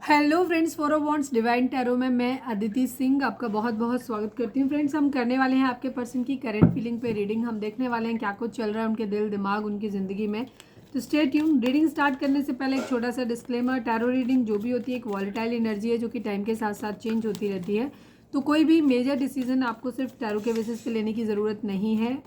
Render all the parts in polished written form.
Hello friends, फोरो bonds divine tarot में मैं अदिति सिंह आपका बहुत बहुत स्वागत करती हूँ। फ्रेंड्स, हम करने वाले हैं आपके पर्सन की करंट फीलिंग पे रीडिंग। हम देखने वाले हैं क्या कुछ चल रहा है उनके दिल दिमाग उनकी ज़िंदगी में। तो स्टे ट्यून। रीडिंग स्टार्ट करने से पहले एक छोटा सा डिस्क्लेमर, टैरो रीडिंग जो भी होती है एक वॉलेटाइल एनर्जी है जो कि टाइम के साथ साथ चेंज होती रहती है। तो कोई भी मेजर डिसीजन आपको सिर्फ टैरो के बेसिस पे लेने की ज़रूरत नहीं है।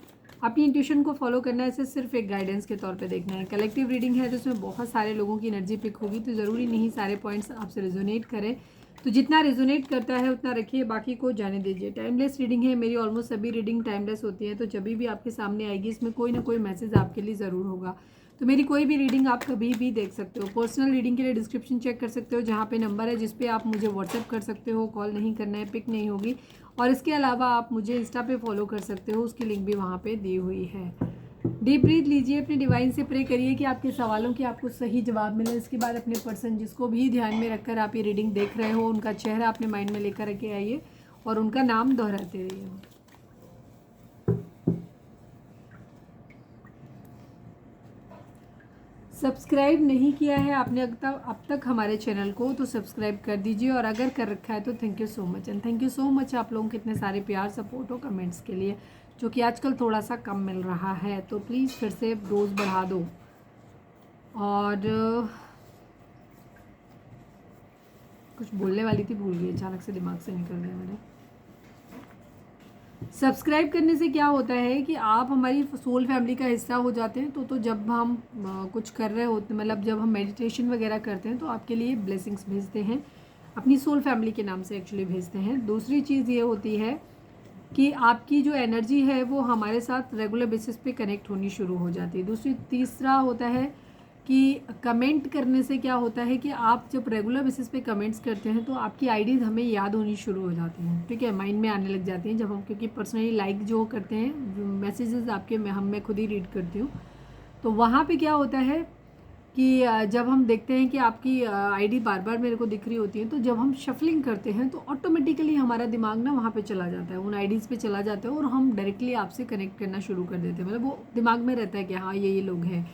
अपनी इंट्यूशन को फॉलो करना है, इसे सिर्फ एक गाइडेंस के तौर पे देखना है। कलेक्टिव रीडिंग है जिसमें बहुत सारे लोगों की एनर्जी पिक होगी, तो ज़रूरी नहीं सारे पॉइंट्स आपसे रेजोनेट करें। तो जितना रेजोनेट करता है उतना रखिए, बाकी को जाने दीजिए। टाइमलेस रीडिंग है, मेरी ऑलमोस्ट सभी रीडिंग टाइमलेस होती है, तो जब भी आपके सामने आएगी इसमें कोई ना कोई मैसेज आपके लिए ज़रूर होगा। तो मेरी कोई भी रीडिंग आप कभी भी देख सकते हो। पर्सनल रीडिंग के लिए डिस्क्रिप्शन चेक कर सकते हो, जहाँ पे नंबर है जिस पे आप मुझे व्हाट्सएप कर सकते हो। कॉल नहीं करना है, पिक नहीं होगी। और इसके अलावा आप मुझे इंस्टा पे फॉलो कर सकते हो, उसकी लिंक भी वहाँ पे दी हुई है। डीप ब्रीथ लीजिए, अपने डिवाइन से प्रे करिए कि आपके सवालों के आपको सही जवाब मिले। इसके बाद अपने पर्सन जिसको भी ध्यान में रखकर आप ये रीडिंग देख रहे हो उनका चेहरा अपने माइंड में लेकर के आइए और उनका नाम दोहराते रहिए। सब्सक्राइब नहीं किया है आपने अब तक हमारे चैनल को, तो सब्सक्राइब कर दीजिए, और अगर कर रखा है तो thank you so much. And thank you so much आप लोगों के इतने सारे प्यार, सपोर्ट और कमेंट्स के लिए, जो कि आजकल थोड़ा सा कम मिल रहा है। तो प्लीज़ फिर से डोज बढ़ा दो। और कुछ बोलने वाली थी, भूल गई, अचानक से दिमाग से निकल गया मेरे। सब्सक्राइब करने से क्या होता है कि आप हमारी सोल फैमिली का हिस्सा हो जाते हैं। तो जब हम कुछ कर रहे होते, मतलब जब हम मेडिटेशन वगैरह करते हैं, तो आपके लिए ब्लेसिंग्स भेजते हैं, अपनी सोल फैमिली के नाम से एक्चुअली भेजते हैं। दूसरी चीज़ ये होती है कि आपकी जो एनर्जी है वो हमारे साथ रेगुलर बेसिस पे कनेक्ट होनी शुरू हो जाती है। तीसरा होता है कि कमेंट करने से क्या होता है कि आप जब रेगुलर बेसिस पे कमेंट्स करते हैं तो आपकी आईडीज़ हमें याद होनी शुरू हो जाती हैं, ठीक है, माइंड में आने लग जाती हैं जब हम, क्योंकि पर्सनली लाइक जो करते हैं मैसेजेस आपके, मैं खुद ही रीड करती हूँ। तो वहाँ पे क्या होता है कि जब हम देखते हैं कि आपकी आईडी बार बार मेरे को दिख रही होती है, तो जब हम शफलिंग करते हैं तो ऑटोमेटिकली हमारा दिमाग ना वहाँ पे चला जाता है, उन आईडीज़ पे चला जाता है, और हम डायरेक्टली आपसे कनेक्ट करना शुरू कर देते हैं। मतलब वो दिमाग में रहता है कि हाँ ये लोग हैं,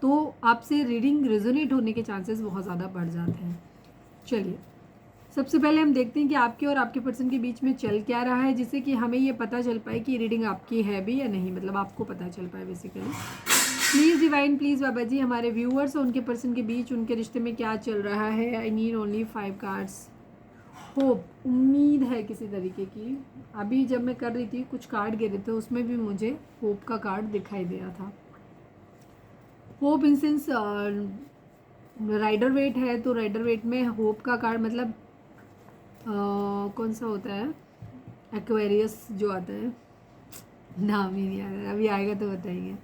तो आपसे रीडिंग रेजोनेट होने के चांसेस बहुत ज़्यादा बढ़ जाते हैं। चलिए, सबसे पहले हम देखते हैं कि आपके और आपके पर्सन के बीच में चल क्या रहा है, जिससे कि हमें ये पता चल पाए कि रीडिंग आपकी है भी या नहीं, मतलब आपको पता चल पाए बेसिकली। प्लीज़ डिवाइन, प्लीज़ बाबा जी, हमारे व्यूअर्स और उनके पर्सन के बीच उनके रिश्ते में क्या चल रहा है। I need only 5 cards. Hope, उम्मीद है किसी तरीके की। अभी जब मैं कर रही थी कुछ कार्ड गिरे थे, उसमें भी मुझे होप का कार्ड दिखाई दिया था। Hope in sense rider Waite है, तो राइडर वेट में होप का कार्ड मतलब कौन सा होता है, एक्वेरियस जो आता है, नाम ही नहीं आ रहा, अभी आएगा तो बताएंगे।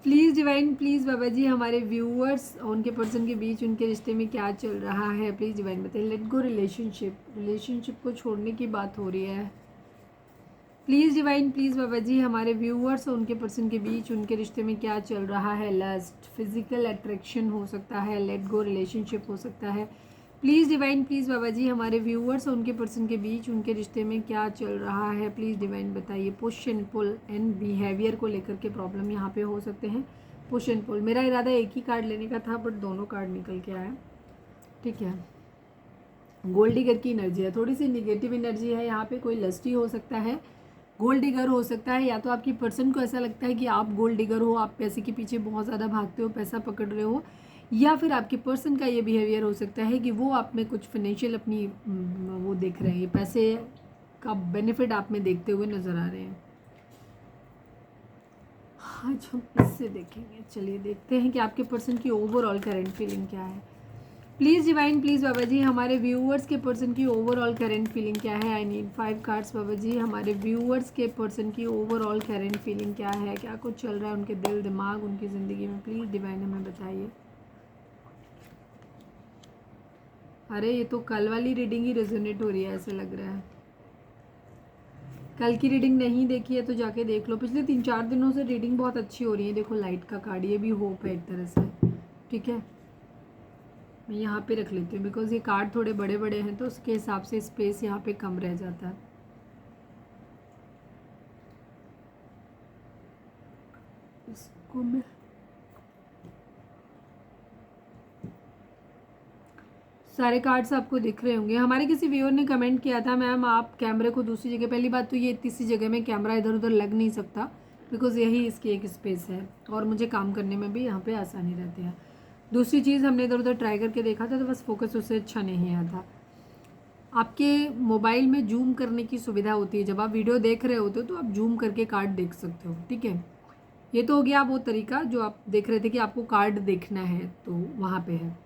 प्लीज़ डिवाइन, प्लीज़ बाबा जी, हमारे व्यूअर्स और उनके पर्सन के बीच उनके रिश्ते में क्या चल रहा है, प्लीज़ डिवाइन बताइए। लेट गो रिलेशनशिप को छोड़ने की बात हो रही है। प्लीज़ डिवाइन, प्लीज़ बाबा जी, हमारे व्यूअर्स और उनके पर्सन के बीच उनके रिश्ते में क्या चल रहा है। लस्ट, फिजिकल अट्रैक्शन हो सकता है, लेट गो रिलेशनशिप हो सकता है। प्लीज़ डिवाइन, प्लीज़ बाबा जी, हमारे व्यूअर्स और उनके पर्सन के बीच उनके रिश्ते में क्या चल रहा है, प्लीज़ डिवाइन बताइए। Push and pull and behaviour को लेकर के प्रॉब्लम यहाँ पे हो सकते हैं। पुश एंड पुल, मेरा इरादा एक ही कार्ड लेने का था बट दोनों कार्ड निकल के आया, ठीक है। गोल्ड डिगर की एनर्जी है, थोड़ी सी निगेटिव एनर्जी है यहाँ पे। कोई लस्टी हो सकता है, गोल्ड डिगर हो सकता है, या तो आपकी पर्सन को ऐसा लगता है कि आप गोल्ड डिगर हो, आप पैसे के पीछे बहुत ज़्यादा भागते हो, पैसा पकड़ रहे हो, या फिर आपके पर्सन का ये बिहेवियर हो सकता है कि वो आप में कुछ फाइनेंशियल अपनी वो देख रहे हैं, पैसे का बेनिफिट आप में देखते हुए नज़र आ रहे हैं। आज हम इससे देखेंगे। चलिए देखते हैं कि आपके पर्सन की ओवरऑल करंट फीलिंग क्या है। प्लीज़ डिवाइन, प्लीज़ बाबा जी, हमारे व्यूअर्स के पर्सन की ओवरऑल करंट फीलिंग क्या है। आई नीड 5 कार्ड्स बाबा जी, हमारे व्यूअर्स के पर्सन की ओवरऑल करंट फीलिंग क्या है, क्या कुछ चल रहा है उनके दिल दिमाग उनकी ज़िंदगी में, प्लीज़ डिवाइन हमें बताइए। अरे ये तो कल वाली रीडिंग ही रेजोनेट हो रही है, ऐसे लग रहा है। कल की रीडिंग नहीं देखी है तो जाके देख लो, पिछले 3-4 दिनों से रीडिंग बहुत अच्छी हो रही है। देखो लाइट का कार्ड, ये भी होप है एक तरह से, ठीक है। मैं यहाँ पे रख लेती हूँ बिकॉज ये कार्ड थोड़े बड़े बड़े हैं, तो उसके हिसाब से स्पेस यहाँ पे कम रह जाता है। इसको मैं सारे कार्ड्स आपको दिख रहे होंगे। हमारे किसी व्यूअर ने कमेंट किया था, मैम आप कैमरे को दूसरी जगह, पहली बात तो ये इतनी सी जगह में कैमरा इधर उधर लग नहीं सकता, बिकॉज़ यही इसकी एक स्पेस है और मुझे काम करने में भी यहाँ पे आसानी रहती है। दूसरी चीज़, हमने इधर उधर ट्राई करके देखा था तो बस फोकस उससे अच्छा नहीं आता। आपके मोबाइल में जूम करने की सुविधा होती है, जब आप वीडियो देख रहे होते हो तो आप जूम करके कार्ड देख सकते हो, ठीक है। ये तो हो गया वो तरीका जो आप देख रहे थे कि आपको कार्ड देखना है तो वहाँ पे है।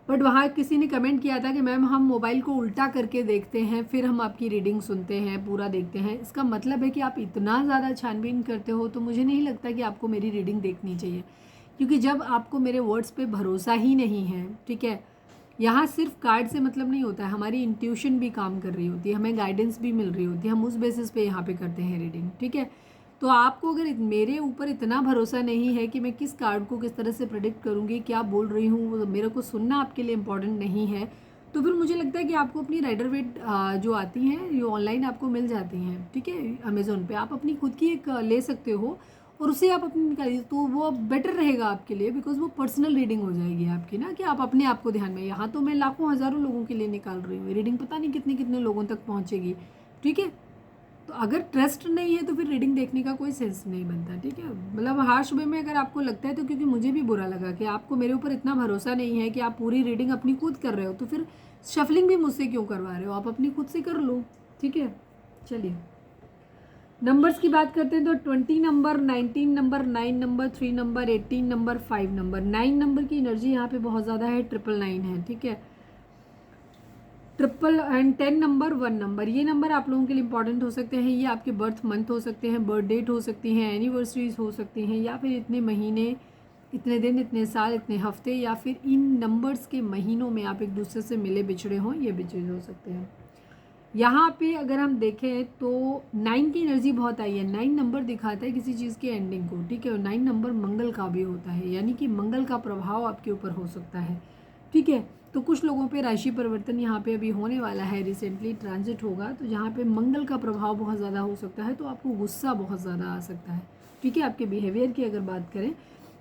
बट वहाँ किसी ने कमेंट किया था कि मैम हम मोबाइल को उल्टा करके देखते हैं, फिर हम आपकी रीडिंग सुनते हैं, पूरा देखते हैं। इसका मतलब है कि आप इतना ज़्यादा छानबीन करते हो तो मुझे नहीं लगता कि आपको मेरी रीडिंग देखनी चाहिए, क्योंकि जब आपको मेरे वर्ड्स पे भरोसा ही नहीं है, ठीक है। यहाँ सिर्फ कार्ड से मतलब नहीं होता है, हमारी इंट्यूशन भी काम कर रही होती है, हमें गाइडेंस भी मिल रही होती है, हम उस बेसिस पे यहाँ पे करते हैं रीडिंग, ठीक है। तो आपको अगर मेरे ऊपर इतना भरोसा नहीं है कि मैं किस कार्ड को किस तरह से प्रेडिक्ट करूँगी, क्या बोल रही हूँ, मेरे को सुनना आपके लिए इम्पॉर्टेंट नहीं है, तो फिर मुझे लगता है कि आपको अपनी राइडर वेट जो आती हैं, जो ऑनलाइन आपको मिल जाती हैं, ठीक है, अमेज़ोन पे आप अपनी खुद की एक ले सकते हो और उसे आप अपनी निकालिए, तो वो बेटर रहेगा आपके लिए, बिकॉज वो पर्सनल रीडिंग हो जाएगी आपकी ना, कि आप अपने आप को ध्यान में। यहाँ तो मैं लाखों हज़ारों लोगों के लिए निकाल रही हूँ, रीडिंग पता नहीं कितने कितने लोगों तक पहुँचेगी, ठीक है। तो अगर ट्रस्ट नहीं है तो फिर रीडिंग देखने का कोई सेंस नहीं बनता, ठीक है। मतलब हार्श वे में अगर आपको लगता है तो, क्योंकि मुझे भी बुरा लगा कि आपको मेरे ऊपर इतना भरोसा नहीं है कि आप पूरी रीडिंग अपनी खुद कर रहे हो, तो फिर शफलिंग भी मुझसे क्यों करवा रहे हो, आप अपनी खुद से कर लो, ठीक है। चलिए नंबर्स की बात करते हैं तो 20 number, 19 number, 9 number, 3 number, 18 number, 5 number. 9 number की एनर्जी यहाँ पे बहुत ज़्यादा है, 999 है, ठीक है। 10 नंबर, 1 नंबर, ये नंबर आप लोगों के लिए इंपॉर्टेंट हो सकते हैं। ये आपके बर्थ मंथ हो सकते हैं, बर्थ डेट हो सकती हैं, एनिवर्सरीज हो सकती हैं, या फिर इतने महीने, इतने दिन, इतने साल, इतने हफ्ते, या फिर इन नंबर्स के महीनों में आप एक दूसरे से मिले बिछड़े हों, ये भी चीज़ हो सकते हैं। यहाँ पे अगर हम देखें तो 9 की एनर्जी बहुत आई है। 9 नंबर दिखाता है किसी चीज़ की एंडिंग को, ठीक है। और 9 नंबर मंगल का भी होता है, यानी कि मंगल का प्रभाव आपके ऊपर हो सकता है, ठीक है। तो कुछ लोगों पे राशि परिवर्तन यहाँ पे अभी होने वाला है, रिसेंटली ट्रांजिट होगा, तो जहाँ पे मंगल का प्रभाव बहुत ज़्यादा हो सकता है, तो आपको गुस्सा बहुत ज़्यादा आ सकता है, ठीक है। आपके बिहेवियर की अगर बात करें,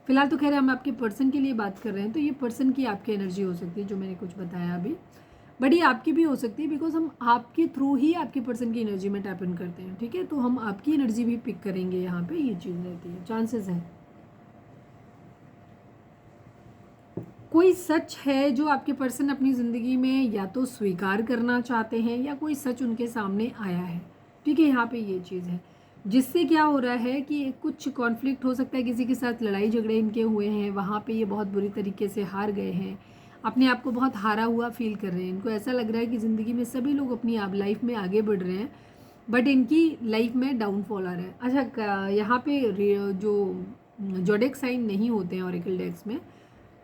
फिलहाल तो खैर हम आपके पर्सन के लिए बात कर रहे हैं, तो ये पर्सन की आपकी एनर्जी हो सकती है जो मैंने कुछ बताया अभी, बट ये आपकी भी हो सकती है, बिकॉज हम आपके थ्रू ही आपके पर्सन की एनर्जी में टैप इन करते हैं, ठीक है। तो हम आपकी एनर्जी भी पिक करेंगे, यहाँ पे ये चीज़ रहती है, चांसेस है। कोई सच है जो आपके पर्सन अपनी ज़िंदगी में या तो स्वीकार करना चाहते हैं, या कोई सच उनके सामने आया है, ठीक है। यहाँ पे ये चीज़ है, जिससे क्या हो रहा है कि कुछ कॉन्फ्लिक्ट हो सकता है, किसी के साथ लड़ाई झगड़े इनके हुए हैं, वहाँ पे ये बहुत बुरी तरीके से हार गए हैं, अपने आप को बहुत हारा हुआ फील कर रहे हैं। इनको ऐसा लग रहा है कि ज़िंदगी में सभी लोग अपनी आप लाइफ में आगे बढ़ रहे हैं, बट इनकी लाइफ में डाउनफॉल आ रहा है। अच्छा, यहाँ पे जो जोडेक साइन नहीं होते हैं ऑरिकल डेक्स में,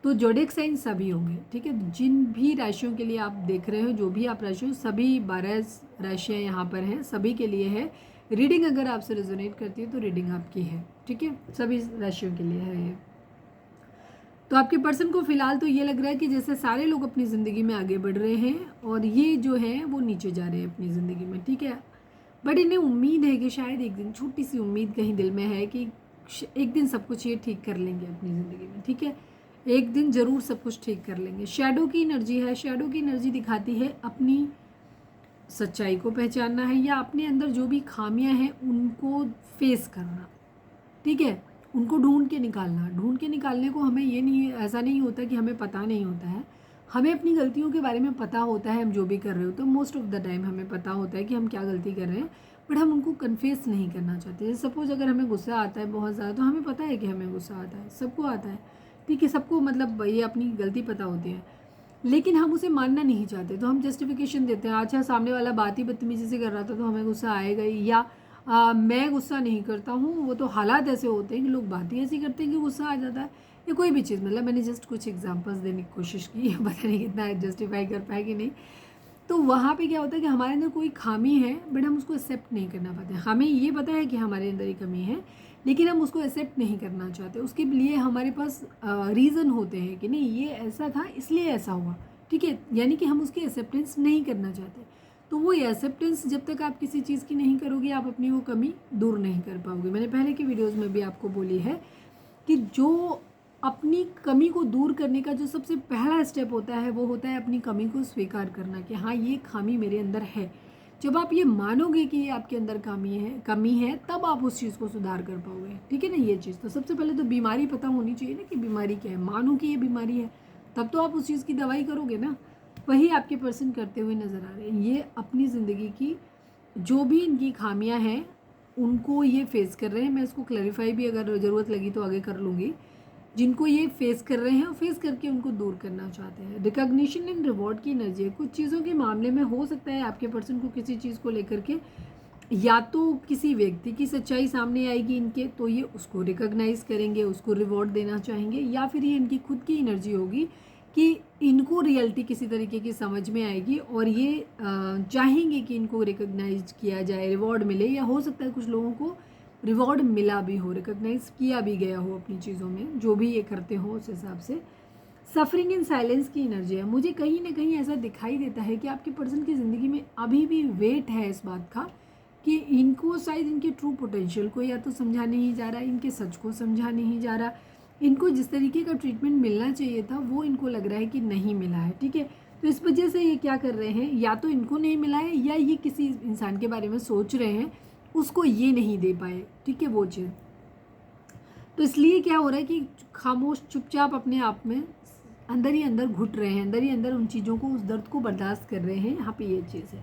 तो जोडेक साइन सभी होंगे, ठीक है। जिन भी राशियों के लिए आप देख रहे हो, जो भी आप राशि हो, सभी 12 राशियाँ यहाँ पर हैं, सभी के लिए है रीडिंग। अगर आपसे रेजोनेट करती है तो रीडिंग आपकी है, ठीक है, सभी राशियों के लिए है ये। तो आपके पर्सन को फिलहाल तो ये लग रहा है कि जैसे सारे लोग अपनी ज़िंदगी में आगे बढ़ रहे हैं और ये जो है वो नीचे जा रहे हैं अपनी ज़िंदगी में, ठीक है। बट इन्हें उम्मीद है कि शायद एक दिन, छोटी सी उम्मीद कहीं दिल में है कि एक दिन सब कुछ ये ठीक कर लेंगे अपनी ज़िंदगी में, ठीक है। एक दिन ज़रूर सब कुछ ठीक कर लेंगे। शैडो की एनर्जी है, शैडो की एनर्जी दिखाती है अपनी सच्चाई को पहचानना है, या अपने अंदर जो भी खामियां हैं उनको फेस करना, ठीक है, उनको ढूंढ के निकालना। ढूंढ के निकालने को हमें ये नहीं, ऐसा नहीं होता कि हमें पता नहीं होता है, हमें अपनी गलतियों के बारे में पता होता है। हम जो भी कर रहे हो तो मोस्ट ऑफ द टाइम हमें पता होता है कि हम क्या गलती कर रहे हैं, बट हम उनको कन्फेस नहीं करना चाहते। जैसे सपोज अगर हमें गुस्सा आता है बहुत ज़्यादा, तो हमें पता है कि हमें गुस्सा आता है, सबको आता है, ठीक है, सबको, मतलब ये अपनी गलती पता होती है, लेकिन हम उसे मानना नहीं चाहते, तो हम जस्टिफिकेशन देते हैं। अच्छा, सामने वाला बात ही बदतमीजी से कर रहा था तो हमें गुस्सा आएगा ही, या मैं गुस्सा नहीं करता हूँ, वो तो हालात ऐसे होते हैं कि लोग बात ही ऐसी करते हैं कि गुस्सा आ जाता है, या कोई भी चीज़। मतलब मैंने जस्ट कुछ एग्जांपल्स देने की कोशिश की है, पता नहीं कितना जस्टिफाई कर पाए कि नहीं। तो वहाँ पे क्या होता है कि हमारे अंदर कोई खामी है, बट हम उसको एक्सेप्ट नहीं करना पाते। हमें ये पता है कि हमारे अंदर ये कमी है, लेकिन हम उसको एक्सेप्ट नहीं करना चाहते। उसके लिए हमारे पास रीज़न होते हैं कि नहीं, ये ऐसा था इसलिए ऐसा हुआ, ठीक है, यानी कि हम उसकी एक्सेप्टेंस नहीं करना चाहते। तो वो एक्सेप्टेंस जब तक आप किसी चीज़ की नहीं करोगे, आप अपनी वो कमी दूर नहीं कर पाओगे। मैंने पहले की वीडियोज़ में भी आपको बोली है कि जो अपनी कमी को दूर करने का जो सबसे पहला स्टेप होता है वो होता है अपनी कमी को स्वीकार करना कि हाँ ये खामी मेरे अंदर है। जब आप ये मानोगे कि ये आपके अंदर कमी है तब आप उस चीज़ को सुधार कर पाओगे, ठीक है ना। ये चीज़ तो सबसे पहले तो बीमारी पता होनी चाहिए ना कि बीमारी क्या है, मानो कि ये बीमारी है तब तो आप उस चीज़ की दवाई करोगे ना। वही आपके पर्सन करते हुए नज़र आ रहे हैं। ये अपनी ज़िंदगी की जो भी इनकी खामियां हैं उनको ये फेस कर रहे हैं। मैं इसको क्लैरिफाई भी अगर ज़रूरत लगी तो आगे कर लूँगी। जिनको ये फेस कर रहे हैं और फेस करके उनको दूर करना चाहते हैं। रिकॉग्निशन एंड रिवॉर्ड की एनर्जी है। कुछ चीज़ों के मामले में हो सकता है आपके पर्सन को किसी चीज़ को लेकर के या तो किसी व्यक्ति की सच्चाई सामने आएगी इनके, तो ये उसको रिकॉग्नाइज करेंगे, उसको रिवॉर्ड देना चाहेंगे, या फिर ये इनकी खुद की एनर्जी होगी कि इनको रियलिटी किसी तरीके की समझ में आएगी और ये चाहेंगे कि इनको रिकॉग्नाइज किया जाए, रिवॉर्ड मिले। या हो सकता है कुछ लोगों को रिवॉर्ड मिला भी हो, रिकॉग्नाइज किया भी गया हो अपनी चीज़ों में, जो भी ये करते हो उस हिसाब से। सफरिंग इन साइलेंस की एनर्जी है। मुझे कहीं ना कहीं ऐसा दिखाई देता है कि आपके पर्सन की ज़िंदगी में अभी भी वेट है इस बात का कि इनको शायद इनके ट्रू पोटेंशियल को या तो समझा नहीं जा रहा, इनके सच को समझा नहीं जा रहा, इनको जिस तरीके का ट्रीटमेंट मिलना चाहिए था वो इनको लग रहा है कि नहीं मिला है, ठीक है। तो इस वजह से ये क्या कर रहे हैं, या तो इनको नहीं मिला है या ये किसी इंसान के बारे में सोच रहे हैं उसको ये नहीं दे पाए, ठीक है, वो चीज़। तो इसलिए क्या हो रहा है कि खामोश चुपचाप अपने आप में अंदर ही अंदर घुट रहे हैं, अंदर ही अंदर उन चीज़ों को, उस दर्द को बर्दाश्त कर रहे हैं। यहाँ पे ये चीज़ है,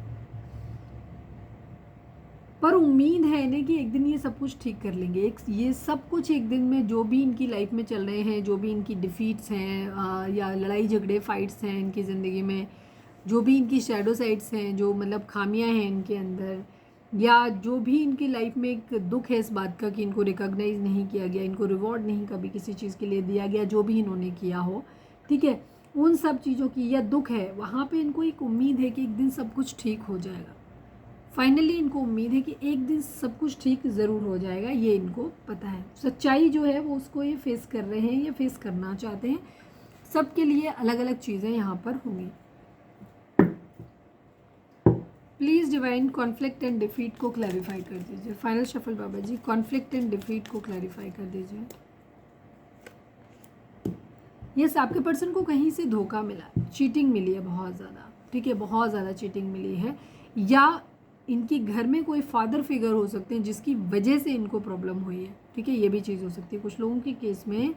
पर उम्मीद है इन्हें कि एक दिन ये सब कुछ ठीक कर लेंगे। ये सब कुछ एक दिन में जो भी इनकी लाइफ में चल रहे हैं, जो भी इनकी डिफीट्स हैं या लड़ाई झगड़े फाइट्स हैं इनकी ज़िंदगी में, जो भी इनकी शैडो साइड्स हैं, जो मतलब खामियां हैं इनके अंदर, या जो भी इनकी लाइफ में एक दुख है इस बात का कि इनको रिकॉग्नाइज नहीं किया गया, इनको रिवॉर्ड नहीं कभी किसी चीज़ के लिए दिया गया जो भी इन्होंने किया हो, ठीक है, उन सब चीज़ों की या दुख है, वहाँ पे इनको एक उम्मीद है कि एक दिन सब कुछ ठीक हो जाएगा। फाइनली इनको उम्मीद है कि एक दिन सब कुछ ठीक ज़रूर हो जाएगा, ये इनको पता है। सच्चाई जो है वो उसको ये फेस कर रहे हैं या फेस करना चाहते हैं। सबके लिए अलग अलग चीज़ें यहाँ पर होंगी। Please divine conflict and defeat को क्लैरिफाई कर दीजिए। Final shuffle Baba ji, conflict and defeat को क्लैरिफाई कर दीजिए। यस, आपके पर्सन को कहीं से धोखा मिला, चीटिंग मिली है बहुत ज़्यादा, ठीक है, बहुत ज़्यादा चीटिंग मिली है, या इनके घर में कोई फादर फिगर हो सकते हैं जिसकी वजह से इनको प्रॉब्लम हुई है, ठीक है, ये भी चीज़ हो सकती है। कुछ लोगों के केस में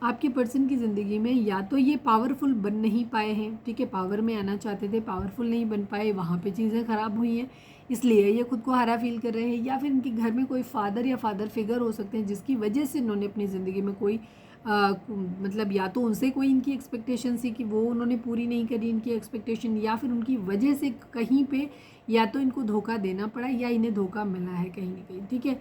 आपके पर्सन की ज़िंदगी में या तो ये पावरफुल बन नहीं पाए हैं, ठीक है, पावर में आना चाहते थे, पावरफुल नहीं बन पाए, वहाँ पे चीज़ें ख़राब हुई हैं, इसलिए ये खुद को हारा फील कर रहे हैं, या फिर इनके घर में कोई फादर या फादर फिगर हो सकते हैं जिसकी वजह से इन्होंने अपनी ज़िंदगी में कोई मतलब या तो उनसे कोई इनकी एक्सपेक्टेशन थी कि वो उन्होंने पूरी नहीं करी इनकी एक्सपेक्टेशन, या फिर उनकी वजह से कहीं पे या तो इनको धोखा देना पड़ा या इन्हें धोखा मिला है कहीं ना कहीं, ठीक है।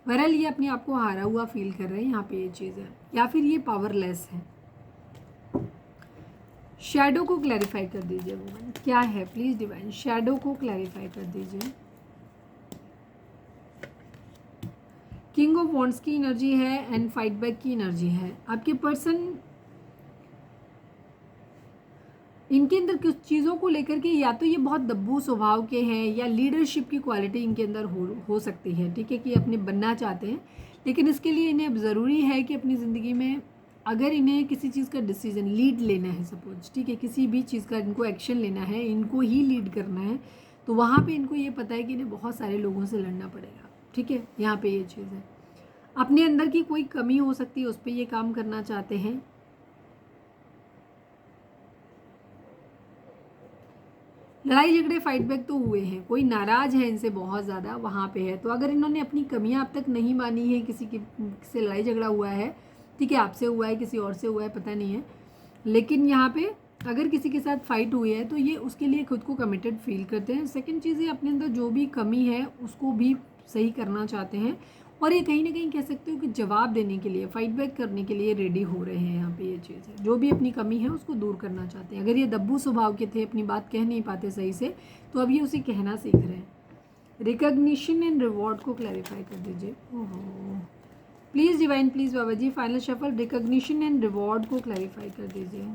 बहरहाल ये अपने आप को हारा हुआ फील कर रहे हैं, यहाँ पे ये चीज़ है, या फिर ये पावरलेस है। शैडो को क्लैरिफाई कर दीजिए वुमन, क्या है प्लीज़ डिवाइन, शैडो को क्लैरिफाई कर दीजिए। किंग ऑफ वॉन्ड्स की एनर्जी है एंड फाइट बैक की एनर्जी है। आपके पर्सन इनके अंदर कुछ चीज़ों को लेकर के या तो ये बहुत दब्बू स्वभाव के हैं या लीडरशिप की क्वालिटी इनके अंदर हो सकती है, ठीक है, कि अपने बनना चाहते हैं, लेकिन इसके लिए इन्हें अब ज़रूरी है कि अपनी ज़िंदगी में अगर इन्हें किसी चीज़ का डिसीजन लीड लेना है, सपोज, ठीक है, किसी भी चीज़ का इनको एक्शन लेना है, इनको ही लीड करना है, तो वहाँ पे इनको ये पता है कि इन्हें बहुत सारे लोगों से लड़ना पड़ेगा, ठीक है, यहाँ पे ये चीज़ है। अपने अंदर की कोई कमी हो सकती है उस पर ये काम करना चाहते हैं। लड़ाई झगड़े फाइट बैक तो हुए हैं, कोई नाराज़ है इनसे बहुत ज़्यादा, वहाँ पे है। तो अगर इन्होंने अपनी कमियाँ अब तक नहीं मानी है, किसी की से लड़ाई झगड़ा हुआ है, ठीक है, आपसे हुआ है, किसी और से हुआ है, पता नहीं है, लेकिन यहाँ पे अगर किसी के साथ फाइट हुई है तो ये उसके लिए खुद को कमिटेड फील करते हैं। सेकंड चीज़, ये अपने अंदर जो भी कमी है उसको भी सही करना चाहते हैं, और ये कहीं ना कहीं कह सकते हो कि जवाब देने के लिए, फाइट बैक करने के लिए रेडी हो रहे हैं। यहाँ पे ये चीज़ है, जो भी अपनी कमी है उसको दूर करना चाहते हैं। अगर ये दब्बू स्वभाव के थे, अपनी बात कह नहीं पाते सही से, तो अब ये उसे कहना सीख रहे हैं। रिकॉग्निशन एंड रिवॉर्ड को क्लैरिफाई कर दीजिए। ओहो, please divine, please Baba ji, final shuffle, recognition and reward को क्लैरिफाई कर दीजिए।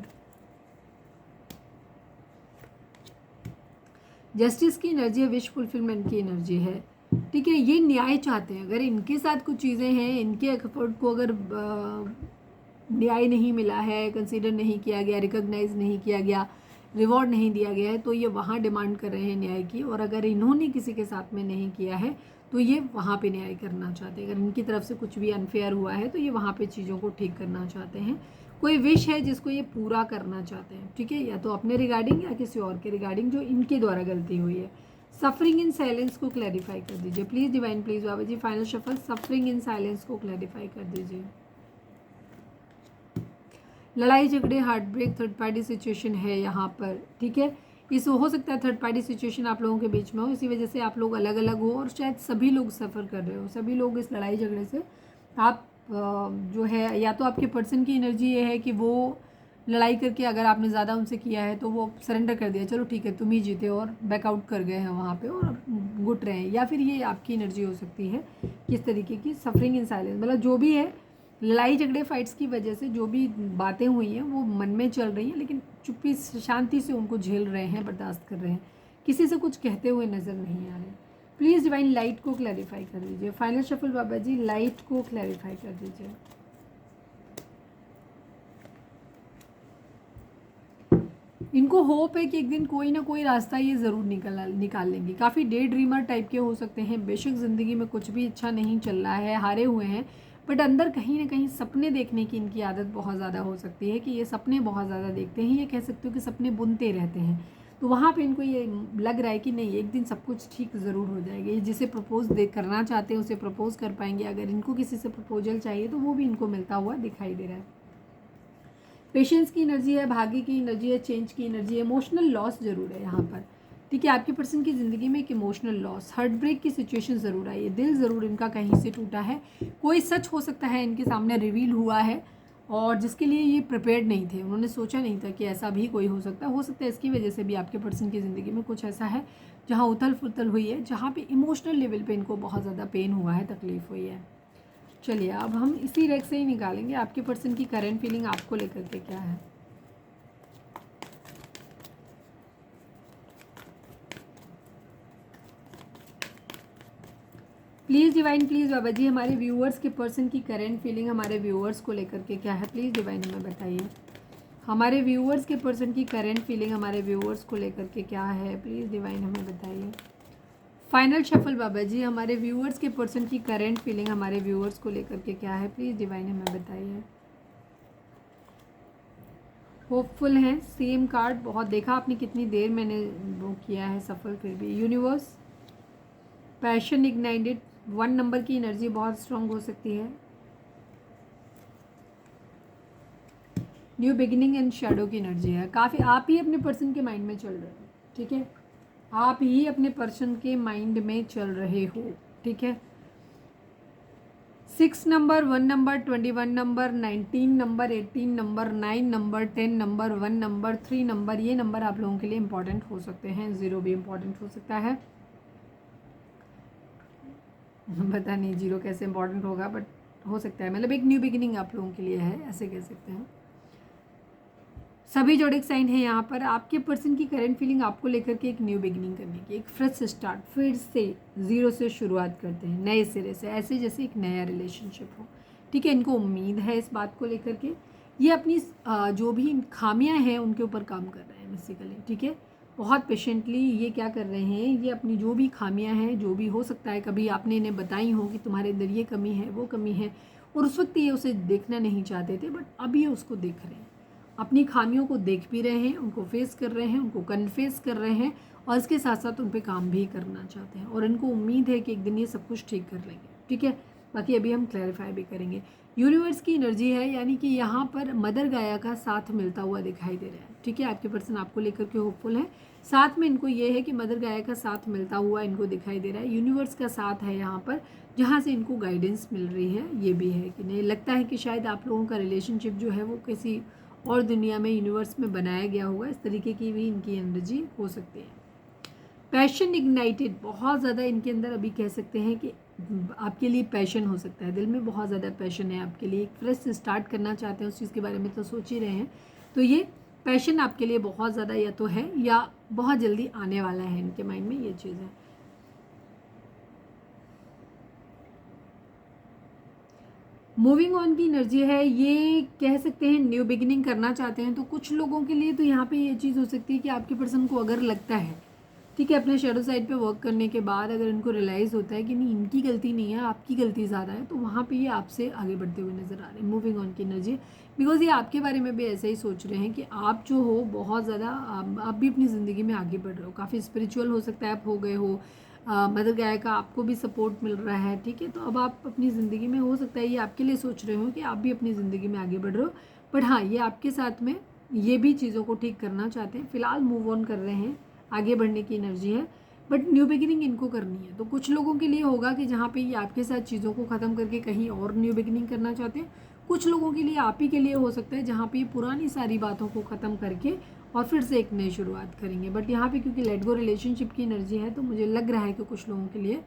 जस्टिस की एनर्जी है, विश फुलफिलमेंट की एनर्जी है, ठीक है, ये न्याय चाहते हैं। अगर इनके साथ कुछ चीज़ें हैं, इनके एफर्ट को अगर न्याय नहीं मिला है, कंसीडर नहीं किया गया, रिकॉग्नाइज नहीं किया गया, रिवॉर्ड नहीं दिया गया है, तो ये वहाँ डिमांड कर रहे हैं न्याय की। और अगर इन्होंने किसी के साथ में नहीं किया है तो ये वहाँ पे न्याय करना चाहते हैं। अगर इनकी तरफ से कुछ भी अनफेयर हुआ है तो ये वहाँ पे चीज़ों को ठीक करना चाहते हैं। कोई विश है जिसको ये पूरा करना चाहते हैं, ठीक है, या तो अपने रिगार्डिंग या किसी और के रिगार्डिंग जो इनके द्वारा गलती हुई है। सफरिंग इन साइलेंस को क्लैरिफाई कर दीजिए please divine, please Baba ji. Final shuffle, suffering in silence को क्लैरिफाई कर दीजिए। लड़ाई झगड़े, heart break, third party situation है यहाँ पर, ठीक है। इस हो सकता है थर्ड पार्टी सिचुएशन आप लोगों के बीच में हो, इसी वजह से आप लोग अलग अलग हो और शायद सभी लोग सफ़र कर रहे हो, सभी लोग इस लड़ाई झगड़े से। आप जो है, या तो आपके पर्सन की एनर्जी ये है कि वो लड़ाई करके, अगर आपने ज़्यादा उनसे किया है तो वो सरेंडर कर दिया, चलो ठीक है तुम ही जीते, और बैकआउट कर गए हैं वहाँ पे और घुट रहे हैं। या फिर ये आपकी एनर्जी हो सकती है किस तरीके की, सफरिंग इन साइलेंस, मतलब जो भी है लड़ाई झगड़े फाइट्स की वजह से जो भी बातें हुई हैं वो मन में चल रही हैं, लेकिन चुप्पी शांति से उनको झेल रहे हैं, बर्दाश्त कर रहे हैं, किसी से कुछ कहते हुए नज़र नहीं आ रहे। प्लीज़ डिवाइन लाइट को क्लैरिफाई कर दीजिए। Final shuffle Baba ji, light को क्लैरिफाई कर दीजिए। इनको होप है कि एक दिन कोई ना कोई रास्ता ये ज़रूर निकाल लेंगे। काफ़ी डे ड्रीमर टाइप के हो सकते हैं, बेशक ज़िंदगी में कुछ भी अच्छा नहीं चल रहा है, हारे हुए हैं, बट अंदर कहीं ना कहीं सपने देखने की इनकी आदत बहुत ज़्यादा हो सकती है कि ये सपने बहुत ज़्यादा देखते हैं, ये कह सकते हो कि सपने बुनते रहते हैं। तो वहाँ पे इनको ये लग रहा है कि नहीं, एक दिन सब कुछ ठीक ज़रूर हो जाएगा। ये जिसे प्रपोज करना चाहते हैं उसे प्रपोज कर पाएंगे। अगर इनको किसी से प्रपोजल चाहिए तो वो भी इनको मिलता हुआ दिखाई दे रहा है। पेशेंस की एनर्जी है, भाग्य की एनर्जी है, चेंज की एनर्जी है, इमोशनल लॉस ज़रूर है यहाँ पर, ठीक है। आपके पर्सन की ज़िंदगी में एक इमोशनल लॉस, हार्ट ब्रेक की सिचुएशन ज़रूर आई है, दिल ज़रूर इनका कहीं से टूटा है, कोई सच हो सकता है इनके सामने रिवील हुआ है और जिसके लिए ये प्रिपेयर्ड नहीं थे, उन्होंने सोचा नहीं था कि ऐसा भी कोई हो सकता है। इसकी वजह से भी आपके पर्सन की ज़िंदगी में कुछ ऐसा है जहाँ उथल फुथल हुई है, जहाँ पे इमोशनल लेवल पे इनको बहुत ज़्यादा पेन हुआ है, तकलीफ़ हुई है। चलिए अब हम इसी रेक से ही निकालेंगे आपके पर्सन की करंट फीलिंग आपको लेकर के क्या है। प्लीज़ डिवाइन, प्लीज़ बाबा जी, हमारे व्यूअर्स के पर्सन की करंट फीलिंग हमारे व्यूअर्स को लेकर के क्या है, प्लीज़ डिवाइन हमें बताइए। हमारे व्यूअर्स के पर्सन की करंट फीलिंग हमारे व्यूअर्स को लेकर के क्या है, प्लीज़ डिवाइन हमें बताइए। फाइनल शफल बाबा जी, हमारे व्यूअर्स के पर्सन की करंट फीलिंग हमारे व्यूअर्स को लेकर के क्या है, प्लीज़ डिवाइन हमें बताइए। होपफुल हैं, सेम कार्ड, बहुत देखा आपने कितनी देर मैंने वो किया है सफल, फिर भी यूनिवर्स, पैशन इग्नाइटेड, 1 नंबर की एनर्जी बहुत स्ट्रांग हो सकती है, न्यू बिगिनिंग एंड शैडो की एनर्जी है। काफ़ी आप ही अपने पर्सन के माइंड में चल रहे हो, ठीक है, आप ही अपने पर्सन के माइंड में चल रहे हो, ठीक है। 6 number, 1 number, 21 number, 19 number, 18 number, 9 number, 10 number, 1 number, 3 number, ये नंबर आप लोगों के लिए इंपॉर्टेंट हो सकते हैं। 0 भी इंपॉर्टेंट हो सकता है, पता नहीं 0 कैसे इंपॉर्टेंट होगा, बट हो सकता है, मतलब एक न्यू बिगिनिंग आप लोगों के लिए है, ऐसे कह सकते हैं। सभी जोडिक साइन है यहाँ पर। आपके पर्सन की करंट फीलिंग आपको लेकर के एक न्यू बिगिनिंग करने की, एक फ्रेश स्टार्ट, फिर से 0 से शुरुआत करते हैं, नए सिरे से, ऐसे जैसे एक नया रिलेशनशिप हो, ठीक है। इनको उम्मीद है इस बात को लेकर के, ये अपनी जो भी खामियां हैं उनके ऊपर काम कर रहे हैं बेसिकली, ठीक है। बहुत पेशेंटली ये क्या कर रहे हैं, ये अपनी जो भी खामियां हैं, जो भी हो सकता है कभी आपने इन्हें बताई हो कि तुम्हारे अंदर ये कमी है, वो कमी है, और उस वक्त ये उसे देखना नहीं चाहते थे, बट अब ये उसको देख रहे हैं, अपनी खामियों को देख भी रहे हैं, उनको फेस कर रहे हैं, उनको कन्फेस कर रहे हैं, और इसके साथ साथ उन पे काम भी करना चाहते हैं, और इनको उम्मीद है कि एक दिन ये सब कुछ ठीक कर लेंगे, ठीक है। बाकी अभी हम क्लैरिफाई भी करेंगे। यूनिवर्स की एनर्जी है, यानी कि यहाँ पर मदर गाया का साथ मिलता हुआ दिखाई दे रहा है, ठीक है। आपके पर्सन आपको लेकर के होपफुल है, साथ में इनको ये है कि मदर गाया का साथ मिलता हुआ इनको दिखाई दे रहा है, यूनिवर्स का साथ है यहाँ पर, जहाँ से इनको गाइडेंस मिल रही है। ये भी है कि नहीं, लगता है कि शायद आप लोगों का रिलेशनशिप जो है वो किसी और दुनिया में, यूनिवर्स में बनाया गया होगा, इस तरीके की भी इनकी एनर्जी हो सकती है। पैशन इग्नाइटेड, बहुत ज़्यादा इनके अंदर अभी कह सकते हैं कि आपके लिए पैशन हो सकता है, दिल में बहुत ज़्यादा पैशन है आपके लिए, एक फ्रेश स्टार्ट करना चाहते हैं, उस चीज़ के बारे में तो सोच ही रहे हैं, तो ये पैशन आपके लिए बहुत ज़्यादा या तो है या बहुत जल्दी आने वाला है, इनके माइंड में ये चीज़ है। मूविंग ऑन की एनर्जी है, ये कह सकते हैं न्यू बिगिनिंग करना चाहते हैं। तो कुछ लोगों के लिए तो यहाँ पे ये चीज़ हो सकती है कि आपके पर्सन को अगर लगता है, ठीक है, अपने शेडो साइड पे वर्क करने के बाद अगर इनको रियलाइज़ होता है कि नहीं इनकी गलती नहीं है, आपकी गलती ज़्यादा है, तो वहाँ पे ये आपसे आगे बढ़ते हुए नज़र आ रहे हैं। मूविंग ऑन की एनर्जी, बिकॉज ये आपके बारे में भी ऐसा ही सोच रहे हैं कि आप जो हो बहुत ज़्यादा आप भी अपनी ज़िंदगी में आगे बढ़ रहे हो, काफ़ी स्पिरिचुअल हो सकता है आप हो गए हो, मदर गाय का आपको भी सपोर्ट मिल रहा है, ठीक है। तो अब आप अपनी ज़िंदगी में हो सकता है ये आपके लिए सोच रहे हो कि आप भी अपनी ज़िंदगी में आगे बढ़ रहे हो, बट हाँ ये आपके साथ में ये भी चीज़ों को ठीक करना चाहते हैं। फ़िलहाल मूव ऑन कर रहे हैं, आगे बढ़ने की एनर्जी है, बट न्यू बिगिनिंग इनको करनी है। तो कुछ लोगों के लिए होगा कि जहाँ पे ये आपके साथ चीज़ों को ख़त्म करके कहीं और न्यू बिगिनिंग करना चाहते हैं। कुछ लोगों के लिए आप ही के लिए हो सकता है जहाँ पे ये पुरानी सारी बातों को ख़त्म करके और फिर से एक नई शुरुआत करेंगे। बट यहाँ पे क्योंकि लेट गो रिलेशनशिप की एनर्जी है, तो मुझे लग रहा है कि कुछ लोगों के लिए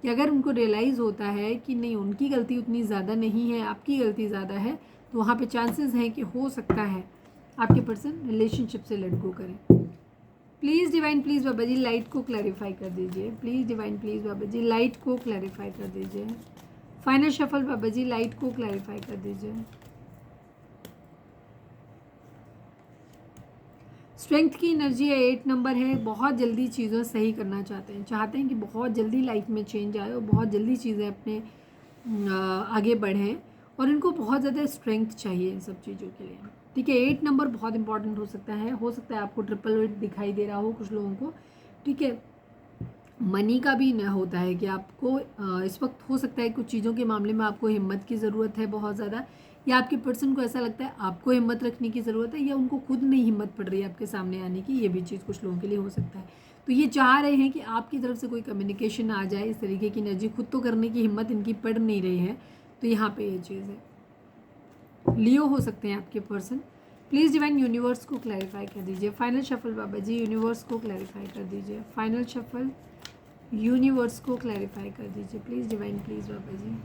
कि अगर उनको रियलाइज़ होता है कि नहीं उनकी गलती उतनी ज़्यादा नहीं है, आपकी गलती ज़्यादा है, तो वहाँ पे चांसेस हैं कि हो सकता है आपके पर्सन रिलेशनशिप से लेट गो करें। Please divine please Baba ji light को क्लैरिफाई कर दीजिए। Please divine please Baba ji light को क्लैरिफाई कर दीजिए। Final shuffle Baba ji light को क्लैरिफाई कर दीजिए। स्ट्रेंथ की एनर्जी है, 8 नंबर है, बहुत जल्दी चीज़ें सही करना चाहते हैं कि बहुत जल्दी लाइफ में चेंज आए और बहुत जल्दी चीज़ें अपने आगे बढ़ें, और इनको बहुत ज़्यादा स्ट्रेंथ चाहिए इन सब चीज़ों के लिए, ठीक है। 8 नंबर बहुत इंपॉर्टेंट हो सकता है आपको ट्रिपल 8 दिखाई दे रहा हो कुछ लोगों को, ठीक है। मनी का भी न होता है कि आपको इस वक्त हो सकता है कुछ चीज़ों के मामले में आपको हिम्मत की ज़रूरत है बहुत ज़्यादा, या आपके पर्सन को ऐसा लगता है आपको हिम्मत रखने की ज़रूरत है, या उनको खुद नहीं हिम्मत पड़ रही है आपके सामने आने की, ये भी चीज़ कुछ लोगों के लिए हो सकता है। तो ये चाह रहे हैं कि आपकी तरफ से कोई कम्युनिकेशन आ जाए, इस तरीके की एनर्जी, खुद तो करने की हिम्मत इनकी पड़ नहीं रही है, तो यहाँ पे ये चीज़ है। लियो हो सकते हैं आपके पर्सन। प्लीज़ डिवाइन यूनिवर्स को क्लैरिफाई कर दीजिए। फाइनल शफल बाबा जी यूनिवर्स को क्लैरिफाई कर दीजिए। फाइनल शफल यूनिवर्स को क्लैरिफाई कर दीजिए प्लीज़ डिवाइन प्लीज़ बाबा जी।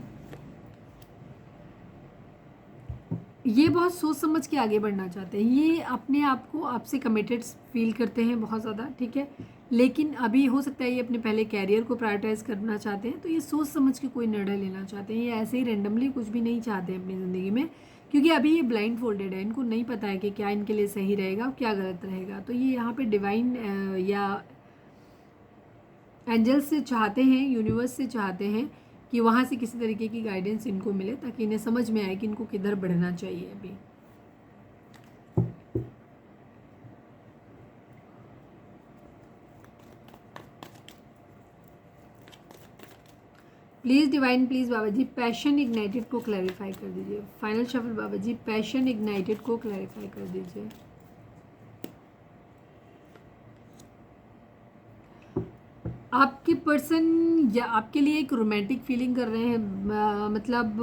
ये बहुत सोच समझ के आगे बढ़ना चाहते हैं, ये अपने आप को आपसे कमिटेड फील करते हैं बहुत ज़्यादा, ठीक है। लेकिन अभी हो सकता है ये अपने पहले कैरियर को प्रायोरिटाइज करना चाहते हैं, तो ये सोच समझ के कोई निर्णय लेना चाहते हैं, ये ऐसे ही रेंडमली कुछ भी नहीं चाहते हैं अपनी ज़िंदगी में, क्योंकि अभी ये ब्लाइंड फोल्डेड है, इनको नहीं पता है कि क्या इनके लिए सही रहेगा और क्या गलत रहेगा। तो ये यहाँ पे डिवाइन या एंजल्स से चाहते हैं, यूनिवर्स से चाहते हैं कि वहाँ से किसी तरीके की गाइडेंस इनको मिले, ताकि इन्हें समझ में आए कि इनको किधर बढ़ना चाहिए अभी। Please divine please Baba ji passion ignited को क्लैरिफाई कर दीजिए। Final shuffle Baba ji passion ignited को क्लैरिफाई कर दीजिए। आपके पर्सन या आपके लिए एक रोमांटिक फीलिंग कर रहे हैं, मतलब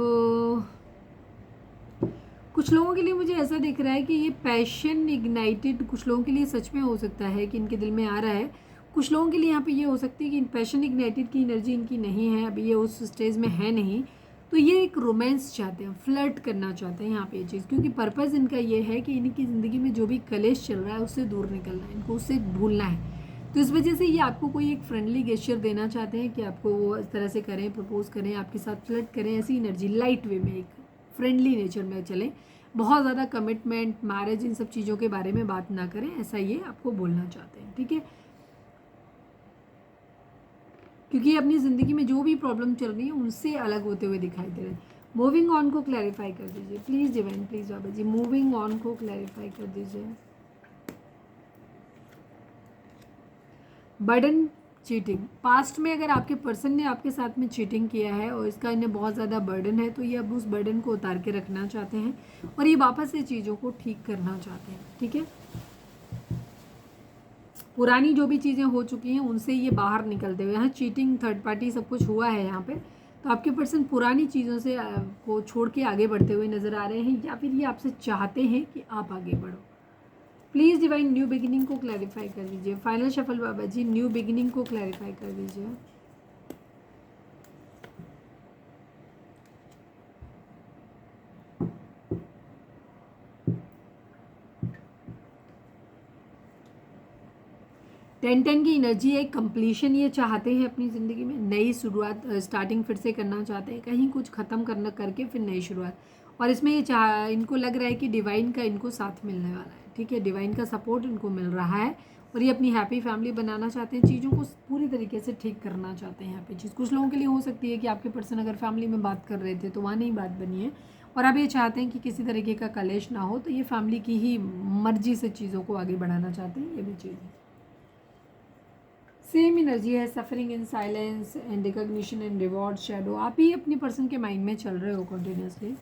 कुछ लोगों के लिए मुझे ऐसा दिख रहा है कि ये पैशन इग्नाइटेड कुछ लोगों के लिए सच में हो सकता है कि इनके दिल में आ रहा है। कुछ लोगों के लिए यहाँ पे ये हो सकती है कि पैशन इग्नाइटेड की एनर्जी इनकी नहीं है, अभी ये उस स्टेज में है नहीं, तो ये एक रोमांस चाहते हैं, फ्लर्ट करना चाहते हैं यहाँ पे ये चीज़, क्योंकि पर्पज़ इनका ये है कि इनकी ज़िंदगी में जो भी कलेश चल रहा है उससे दूर निकलना है, इनको उससे भूलना है। तो इस वजह से ये आपको कोई एक फ्रेंडली गेस्चर देना चाहते हैं कि आपको वो इस तरह से करें, प्रपोज करें, आपके साथ फ्लर्ट करें, ऐसी एनर्जी लाइट वे में, एक फ्रेंडली नेचर में चलें, बहुत ज़्यादा कमिटमेंट, मैरिज, इन सब चीज़ों के बारे में बात ना करें, ऐसा ये आपको बोलना चाहते हैं, ठीक है। क्योंकि अपनी ज़िंदगी में जो भी प्रॉब्लम चल रही है उनसे अलग होते हुए दिखाई दे रहे हैं। मूविंग ऑन को क्लैरिफाई कर दीजिए please divine please Baba ji, moving on को क्लैरिफाई कर दीजिए। बर्डन चीटिंग, पास्ट में अगर आपके पर्सन ने आपके साथ में चीटिंग किया है और इसका इन्हें बहुत ज़्यादा बर्डन है, तो ये अब उस बर्डन को उतार के रखना चाहते हैं और ये वापस से चीज़ों को ठीक करना चाहते हैं, ठीक है। पुरानी जो भी चीज़ें हो चुकी हैं उनसे ये बाहर निकलते हुए, यहाँ चीटिंग, थर्ड पार्टी सब कुछ हुआ है यहाँ पे, तो आपके पर्सन पुरानी चीज़ों से को छोड़ के आगे बढ़ते हुए नज़र आ रहे हैं, या फिर ये आपसे चाहते हैं कि आप आगे बढ़ो। प्लीज़ डिवाइन न्यू बिगिनिंग को क्लैरिफाई कर दीजिए। फाइनल शफल बाबा जी न्यू बिगिनिंग को क्लैरिफाई कर दीजिए। 10-10 की एनर्जी है, कंप्लीशन ये चाहते हैं अपनी ज़िंदगी में, नई शुरुआत, स्टार्टिंग फिर से करना चाहते हैं, कहीं कुछ ख़त्म करना करके फिर नई शुरुआत। और इसमें ये इनको लग रहा है कि डिवाइन का इनको साथ मिलने वाला है, ठीक है, डिवाइन का सपोर्ट इनको मिल रहा है और ये अपनी हैप्पी फैमिली बनाना चाहते हैं, चीज़ों को पूरी तरीके से ठीक करना चाहते हैं। यहाँ पे चीज़ कुछ लोगों के लिए हो सकती है कि आपके पर्सन अगर फैमिली में बात कर रहे थे तो वहाँ नहीं बात बनी है और अब ये चाहते हैं कि किसी तरीके का कलेश ना हो, तो ये फैमिली की ही मर्जी से चीज़ों को आगे बढ़ाना चाहते हैं, ये भी चीज़ है। सेम एनर्जी है, suffering in silence and recognition and reward shadow. आप ही अपनी पर्सन के माइंड में चल रहे हो कंटिन्यूसली।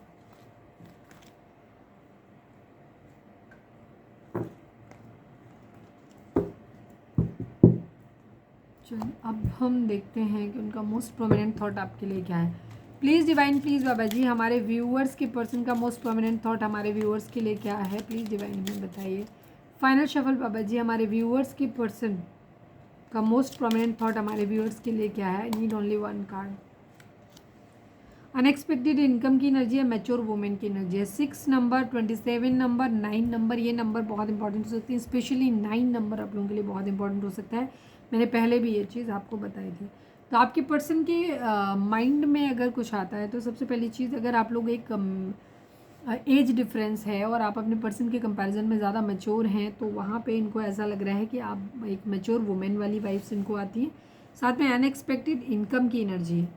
चलिए अब हम देखते हैं कि उनका मोस्ट प्रोमिनेंट थॉट आपके लिए क्या है। प्लीज़ डिवाइन, प्लीज़ बाबा जी, हमारे व्यूअर्स के पर्सन का मोस्ट प्रोमिनेंट थॉट हमारे व्यूअर्स के लिए क्या है, प्लीज़ डिवाइन हमें बताइए। फाइनल शफल बाबा जी, हमारे व्यूअर्स के पर्सन का मोस्ट प्रोमिनेंट थॉट हमारे व्यूअर्स के लिए क्या है। Need only one card. Unexpected income की एनर्जी है, मैच्योर वुमेन की एनर्जी है। 6 नंबर, 27 नंबर, 9 नंबर, ये नंबर बहुत इंपॉर्टेंट हो सकती है, स्पेशली 9 नंबर आप लोगों के लिए बहुत इंपॉर्टेंट हो सकता है। मैंने पहले भी ये चीज़ आपको बताई थी। तो आपके पर्सन के माइंड में अगर कुछ आता है तो सबसे पहली चीज़, अगर आप लोग एक एज डिफरेंस है और आप अपने पर्सन के कंपैरिजन में ज़्यादा मैच्योर हैं, तो वहाँ पे इनको ऐसा लग रहा है कि आप एक मैच्योर वुमेन वाली वाइब्स इनको आती है। साथ में अनएक्सपेक्टेड इनकम की एनर्जी है।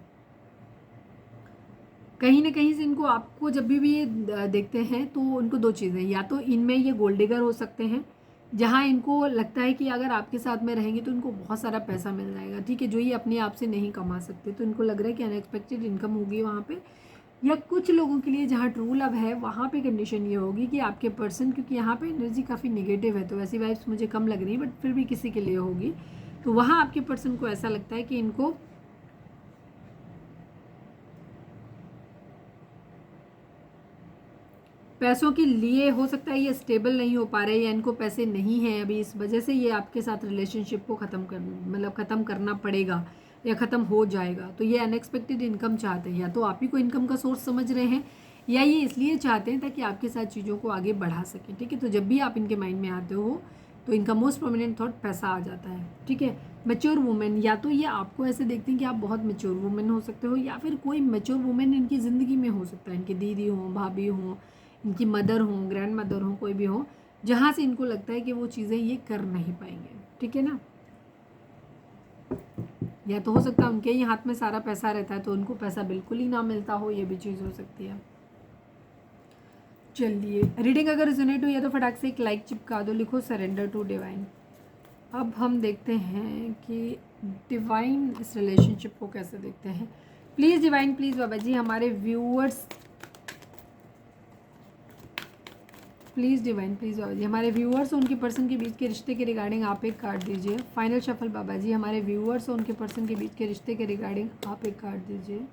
कहीं ना कहीं से इनको, आपको जब भी ये देखते हैं तो उनको दो चीज़ें, या तो इनमें ये गोल्ड डिगर हो सकते हैं, जहाँ इनको लगता है कि अगर आपके साथ में रहेंगे तो इनको बहुत सारा पैसा मिल जाएगा, ठीक है, जो ये अपने आप से नहीं कमा सकते, तो इनको लग रहा है कि अनएक्सपेक्टेड इनकम होगी वहाँ पे। या कुछ लोगों के लिए जहाँ ट्रू लव है वहाँ पे कंडीशन ये होगी कि आपके पर्सन, क्योंकि यहाँ पे एनर्जी काफ़ी नेगेटिव है तो वैसी वाइब्स मुझे कम लग रही है, बट फिर भी किसी के लिए होगी, तो वहाँ आपके पर्सन को ऐसा लगता है कि इनको पैसों के लिए, हो सकता है ये स्टेबल नहीं हो पा रहे या इनको पैसे नहीं हैं अभी, इस वजह से ये आपके साथ रिलेशनशिप को ख़त्म करना पड़ेगा या ख़त्म हो जाएगा। तो ये अनएक्सपेक्टेड इनकम चाहते हैं, या तो आप ही को इनकम का सोर्स समझ रहे हैं या ये इसलिए चाहते हैं ताकि आपके साथ चीज़ों को आगे बढ़ा सकें, ठीक है। तो जब भी आप इनके माइंड में आते हो तो इनका मोस्ट प्रोमिनेंट थॉट पैसा आ जाता है, ठीक है। मेच्योर वुमेन, या तो ये आपको ऐसे देखते हैं कि आप बहुत मेच्योर वुमेन हो सकते हो, या फिर कोई मेच्योर वुमेन इनकी ज़िंदगी में हो सकता है, इनकी दीदी हो, भाभी हो, इनकी मदर हो, ग्रैंड मदर हो, कोई भी हो, जहाँ से इनको लगता है कि वो चीज़ें ये कर नहीं पाएंगे, ठीक है ना। या तो हो सकता है उनके ही हाथ में सारा पैसा रहता है तो उनको पैसा बिल्कुल ही ना मिलता हो, ये भी चीज़ हो सकती है। चलिए, रीडिंग अगर रिजोनेट हुई है तो फटाक से एक लाइक चिपका दो, लिखो सरेंडर टू डिवाइन। अब हम देखते हैं कि डिवाइन इस रिलेशनशिप को कैसे देखते हैं। प्लीज़ डिवाइन, प्लीज़ बाबा जी, हमारे व्यूअर्स, प्लीज़ डिवाइन, प्लीज़ बाबा जी, हमारे व्यूअर्स और उनके पर्सन के बीच के रिश्ते के रिगार्डिंग आप एक कार्ड दीजिए। फाइनल शफल बाबा जी, हमारे व्यूअर्स और उनके पर्सन के बीच के रिश्ते के रिगार्डिंग आप एक कार्ड दीजिए।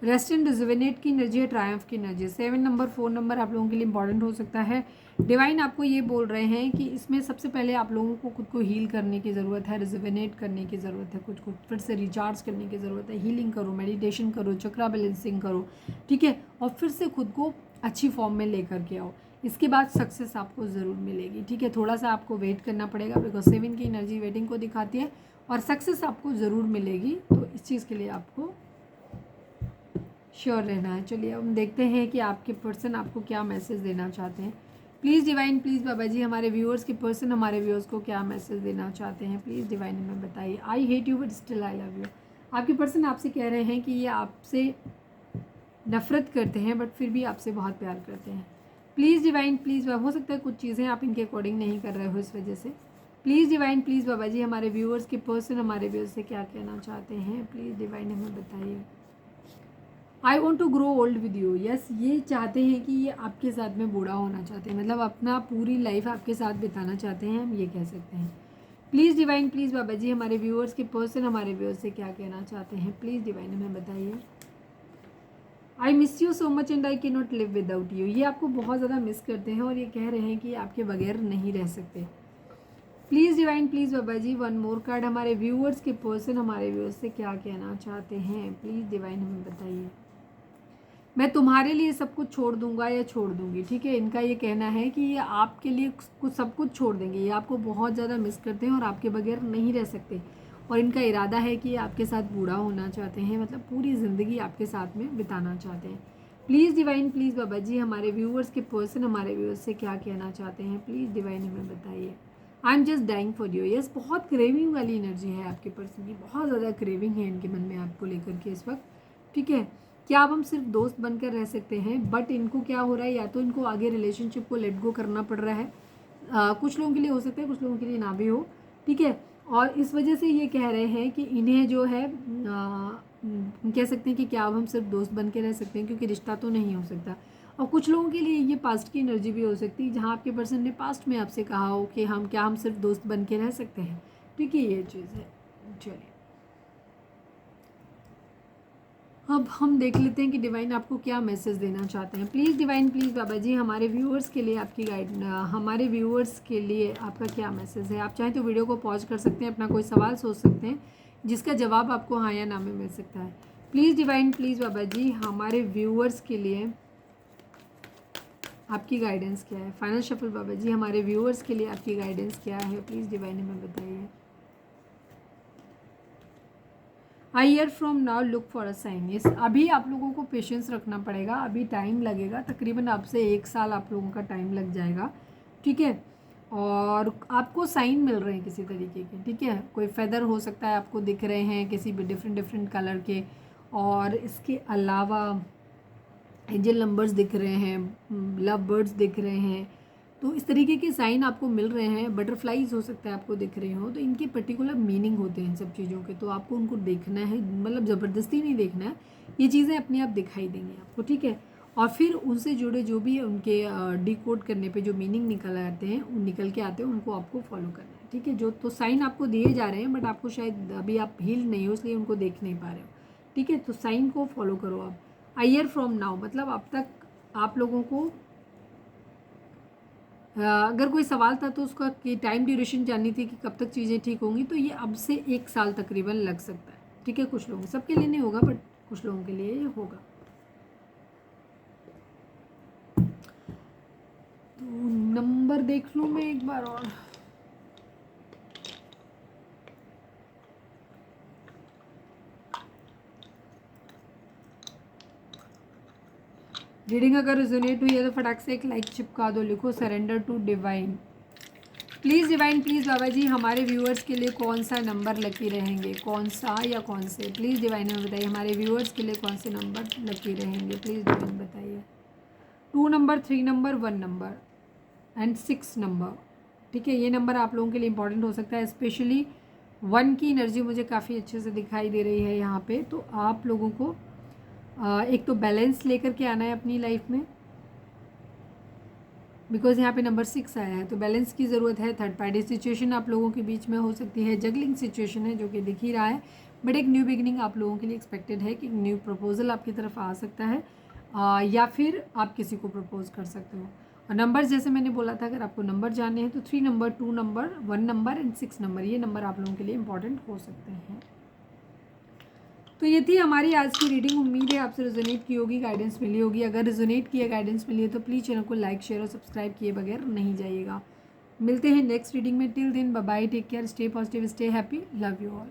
रेस्ट एंड रिजुवेनेट की एनर्जी है, ट्रायम्फ की एनर्जी। 7 नंबर, 4 नंबर आप लोगों के लिए इंपॉर्टेंट हो सकता है। डिवाइन आपको ये बोल रहे हैं कि इसमें सबसे पहले आप लोगों को खुद को हील करने की ज़रूरत है, रिजुवेनेट करने की ज़रूरत है, खुद को फिर से रिचार्ज करने की ज़रूरत है। हीलिंग करो, मेडिटेशन करो, चक्रा बैलेंसिंग करो, ठीक है, और फिर से खुद को अच्छी फॉर्म में लेकर के आओ। इसके बाद सक्सेस आपको ज़रूर मिलेगी, ठीक है। थोड़ा सा आपको वेट करना पड़ेगा बिकॉज 7 की एनर्जी वेटिंग को दिखाती है, और सक्सेस आपको ज़रूर मिलेगी, तो इस चीज़ के लिए आपको श्योर रहना है। चलिए अब हम देखते हैं कि आपके पर्सन आपको क्या मैसेज देना चाहते हैं। प्लीज़ डिवाइन, प्लीज़ बाबा जी, हमारे व्यूअर्स के पर्सन हमारे व्यूअर्स को क्या मैसेज देना चाहते हैं, प्लीज़ डिवाइन हमें बताइए। I hate you but still I love you. आपके पर्सन आपसे कह रहे हैं कि ये आपसे नफ़रत करते हैं बट फिर भी आपसे बहुत प्यार करते हैं। प्लीज़ डिवाइन, प्लीज़ बाबा, हो सकता है कुछ चीज़ें आप इनके अकॉर्डिंग नहीं कर रहे हो इस वजह से। प्लीज़ डिवाइन, प्लीज़ बाबा जी, हमारे व्यूअर्स के पर्सन हमारे व्यूअर्स से क्या कहना चाहते हैं, प्लीज़ डिवाइन हमें बताइए। I want to grow old with you. Yes, ये चाहते हैं कि ये आपके साथ में बूढ़ा होना चाहते हैं, मतलब अपना पूरी लाइफ आपके साथ बिताना चाहते हैं, हम ये कह सकते हैं। प्लीज़ डिवाइन, प्लीज़ बाबा जी, हमारे व्यूअर्स के पर्सन हमारे व्यूअर्स से क्या कहना चाहते हैं, प्लीज़ डिवाइन हमें बताइए। I miss you so much and I can not live without you. ये आपको बहुत ज़्यादा मिस करते हैं और ये कह रहे हैं कि आपके बगैर नहीं रह सकते। Please divine, please Baba ji, one more card, हमारे व्यूअर्स के पर्सन हमारे व्यूअर्स से क्या कहना चाहते हैं, प्लीज़ डिवाइन हमें बताइए। मैं तुम्हारे लिए सब कुछ छोड़ दूंगा या छोड़ दूंगी, ठीक है। इनका ये कहना है कि ये आपके लिए कुछ सब कुछ छोड़ देंगे, ये आपको बहुत ज़्यादा मिस करते हैं और आपके बगैर नहीं रह सकते। और इनका इरादा है कि ये आपके साथ बूढ़ा होना चाहते हैं, मतलब पूरी ज़िंदगी आपके साथ में बिताना चाहते हैं। प्लीज़ डिवाइन, प्लीज़ बाबा जी, हमारे व्यूअर्स के पर्सन हमारे व्यूअर्स से क्या कहना चाहते हैं, प्लीज़ डिवाइन हमें बताइए। I am just dying for you. Yes, बहुत क्रेविंग वाली एनर्जी है आपके पर्सन की, बहुत ज़्यादा क्रेविंग है इनके मन में आपको लेकर के इस वक्त, ठीक है। क्या अब हम सिर्फ दोस्त बनकर रह सकते हैं, बट इनको क्या हो रहा है, या तो इनको आगे रिलेशनशिप को लेट गो करना पड़ रहा है। कुछ लोगों के लिए हो सकता है, कुछ लोगों के लिए ना भी हो, ठीक है। और इस वजह से ये कह रहे हैं कि इन्हें जो है कह सकते हैं कि क्या अब हम सिर्फ दोस्त बन के रह सकते हैं, क्योंकि रिश्ता तो नहीं हो सकता। और कुछ लोगों के लिए ये पास्ट की एनर्जी भी हो सकती है, जहाँ आपके पर्सन ने पास्ट में आपसे कहा हो कि हम सिर्फ दोस्त बन के रह सकते हैं, ठीक है, ये चीज़ है। चलिए अब हम देख लेते हैं कि डिवाइन आपको क्या मैसेज देना चाहते हैं। प्लीज़ डिवाइन, प्लीज़ बाबा जी, हमारे व्यूअर्स के लिए आपकी हमारे व्यूअर्स के लिए आपका क्या मैसेज है। आप चाहें तो वीडियो को पॉज कर सकते हैं, अपना कोई सवाल सोच सकते हैं जिसका जवाब आपको हाँ या ना में मिल सकता है। प्लीज़ डिवाइन, प्लीज़ बाबा जी, हमारे व्यूअर्स के लिए आपकी गाइडेंस क्या है। फाइनल शफल बाबा जी, हमारे व्यूअर्स के लिए आपकी गाइडेंस क्या है, प्लीज़ डिवाइन हमें बताइए। I hear from now look for a sign. Yes, अभी आप लोगों को पेशेंस रखना पड़ेगा, अभी टाइम लगेगा, तकरीबन आपसे 1 साल आप लोगों का टाइम लग जाएगा, ठीक है। और आपको साइन मिल रहे हैं किसी तरीके के, ठीक है। कोई फेदर हो सकता है आपको दिख रहे हैं किसी भी डिफरेंट कलर के, और इसके अलावा एंजल नंबर्स दिख रहे हैं, लव बर्ड्स दिख रहे हैं। तो इस तरीके के साइन आपको मिल रहे हैं, बटरफ्लाइज हो सकता है आपको दिख रहे हो, तो इनके पर्टिकुलर मीनिंग होते हैं इन सब चीज़ों के, तो आपको उनको देखना है, मतलब ज़बरदस्ती नहीं देखना है, ये चीज़ें अपने आप दिखाई देंगी आपको, ठीक है। और फिर उनसे जुड़े जो भी उनके डिकोड करने पे जो मीनिंग निकल आते हैं, निकल के आते हैं, उनको आपको फॉलो करना है, ठीक है। जो तो साइन आपको दिए जा रहे हैं, बट आपको शायद अभी आप हील नहीं हो इसलिए उनको देख नहीं पा रहे हो, ठीक है। तो साइन को फॉलो करो आप। अ ईयर फ्रॉम नाउ मतलब अब तक आप लोगों को अगर कोई सवाल था तो उसका कि टाइम ड्यूरेशन जाननी थी कि कब तक चीज़ें ठीक होंगी, तो ये अब से 1 साल तकरीबन लग सकता है, ठीक है। कुछ लोगों, सबके लिए नहीं होगा बट कुछ लोगों के लिए ये होगा। तो नंबर देख लूँ मैं एक बार और। रीडिंग अगर रिजोनेट हुई है तो फटाक से एक लाइक चिपका दो, लिखो surrender to divine. Please divine, please बाबा जी, हमारे व्यूअर्स के लिए कौन सा नंबर लकी रहेंगे, कौन सा या कौन से, प्लीज़ डिवाइन हमें बताइए। हमारे व्यूअर्स के लिए कौन से नंबर लकी रहेंगे, प्लीज़ डिवाइन बताइए। 2 number, 3 number, 1 number and 6 number, ठीक है। ये नंबर आप लोगों के लिए इंपॉर्टेंट हो सकता है, स्पेशली 1 की एनर्जी मुझे काफ़ी अच्छे से दिखाई दे रही है यहाँ पे। तो आप लोगों को एक तो बैलेंस लेकर के आना है अपनी लाइफ में, बिकॉज यहाँ पे नंबर 6 आया है, तो बैलेंस की ज़रूरत है। थर्ड पार्टी सिचुएशन आप लोगों के बीच में हो सकती है, जगलिंग सिचुएशन है जो कि दिख ही रहा है, बट एक न्यू बिगिनिंग आप लोगों के लिए एक्सपेक्टेड है कि न्यू प्रपोजल आपकी तरफ आ सकता है, या फिर आप किसी को प्रपोज कर सकते हो। और नंबर जैसे मैंने बोला था, अगर आपको नंबर जानने हैं तो 3 number, 2 number, 1 number and 6 number, ये नंबर आप लोगों के लिए इंपॉर्टेंट हो सकते हैं। तो ये थी हमारी आज की रीडिंग। उम्मीद है आपसे रिजोनेट की होगी, गाइडेंस मिली होगी। अगर रिजोनेट किया, गाइडेंस मिली है तो प्लीज़ चैनल को लाइक, शेयर और सब्सक्राइब किए बगैर नहीं जाइएगा। मिलते हैं नेक्स्ट रीडिंग में। Till then bye bye, take care, stay positive, stay happy, love you all.